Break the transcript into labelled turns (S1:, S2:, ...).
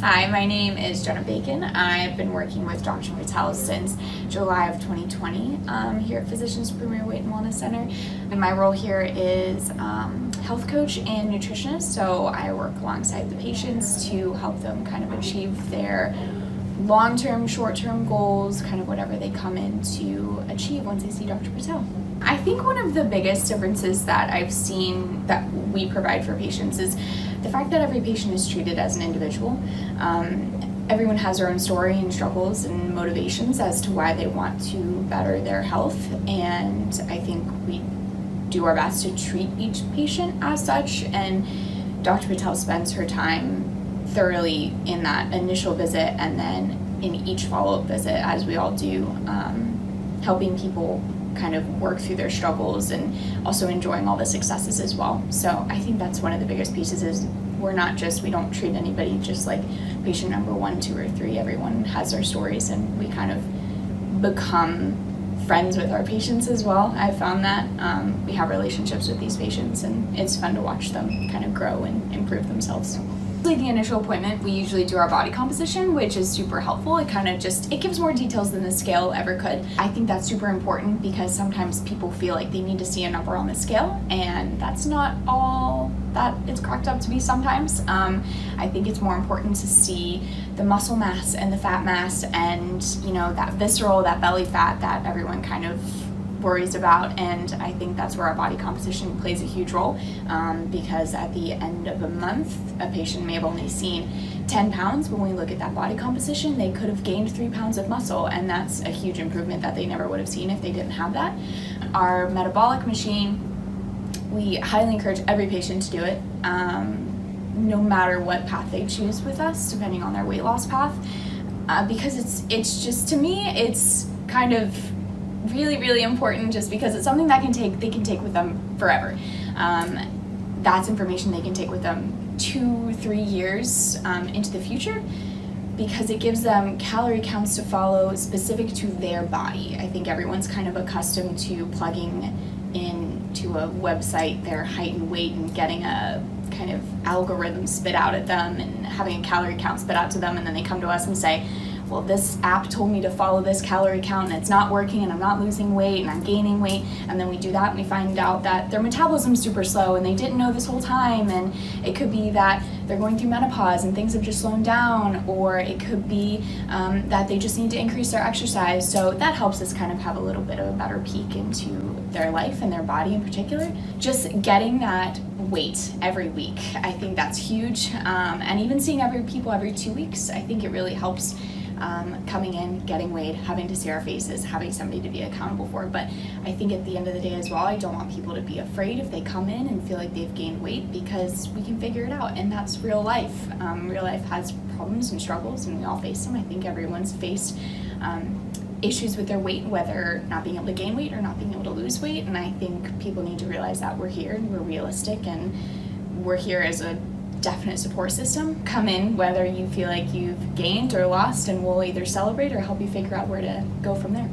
S1: Hi, my name is Genna Bacon. I've been working with Dr. Patel since July of 2020 here at Physicians Premier Weight and Wellness Center. And my role here is health coach and nutritionist, so I work alongside the patients to help them kind of achieve their long-term, short-term goals, kind of whatever they come in to achieve once they see Dr. Patel. I think one of the biggest differences that I've seen that we provide for patients is the fact that every patient is treated as an individual. Everyone has their own story and struggles and motivations as to why they want to better their health, and I think we do our best to treat each patient as such, and Dr. Patel spends her time thoroughly in that initial visit and then in each follow-up visit, as we all do, helping people kind of work through their struggles and also enjoying all the successes as well. So I think that's one of the biggest pieces is we don't treat anybody just like patient number 1, 2, or 3. Everyone has their stories, and we kind of become friends with our patients as well. I've found that we have relationships with these patients, and it's fun to watch them kind of grow and improve themselves. The initial appointment, we usually do our body composition, which is super helpful. It gives more details than the scale ever could. I think that's super important because sometimes people feel like they need to see a number on the scale, and that's not all that it's cracked up to be sometimes. I think it's more important to see the muscle mass and the fat mass and, that visceral, that belly fat that everyone kind of worries about, and I think that's where our body composition plays a huge role, because at the end of a month a patient may have only seen 10 pounds. When we look at that body composition, they could have gained 3 pounds of muscle, and that's a huge improvement that they never would have seen if they didn't have that. Our metabolic machine, we highly encourage every patient to do it, no matter what path they choose with us, depending on their weight loss path, because it's just, to me, it's kind of really, really important, just because it's something that they can take with them forever. That's information they can take with them 2-3 years into the future, because it gives them calorie counts to follow specific to their body. I think everyone's kind of accustomed to plugging into a website their height and weight and getting a kind of algorithm spit out at them and having a calorie count spit out to them, and then they come to us and say, well, this app told me to follow this calorie count and it's not working, and I'm not losing weight and I'm gaining weight. And then we do that and we find out that their metabolism's super slow and they didn't know this whole time, and it could be that they're going through menopause and things have just slowed down, or it could be that they just need to increase their exercise. So that helps us kind of have a little bit of a better peek into their life and their body in particular. Just getting that weight every week, I think that's huge, and even seeing people every 2 weeks, I think it really helps. Coming in, getting weighed, having to see our faces, having somebody to be accountable for. But I think at the end of the day as well, I don't want people to be afraid if they come in and feel like they've gained weight, because we can figure it out, and that's real life. Real life has problems and struggles, and we all face them. I think everyone's faced issues with their weight, whether not being able to gain weight or not being able to lose weight, and I think people need to realize that we're here and we're realistic, and we're here as a definite support system. Come in whether you feel like you've gained or lost, and we'll either celebrate or help you figure out where to go from there.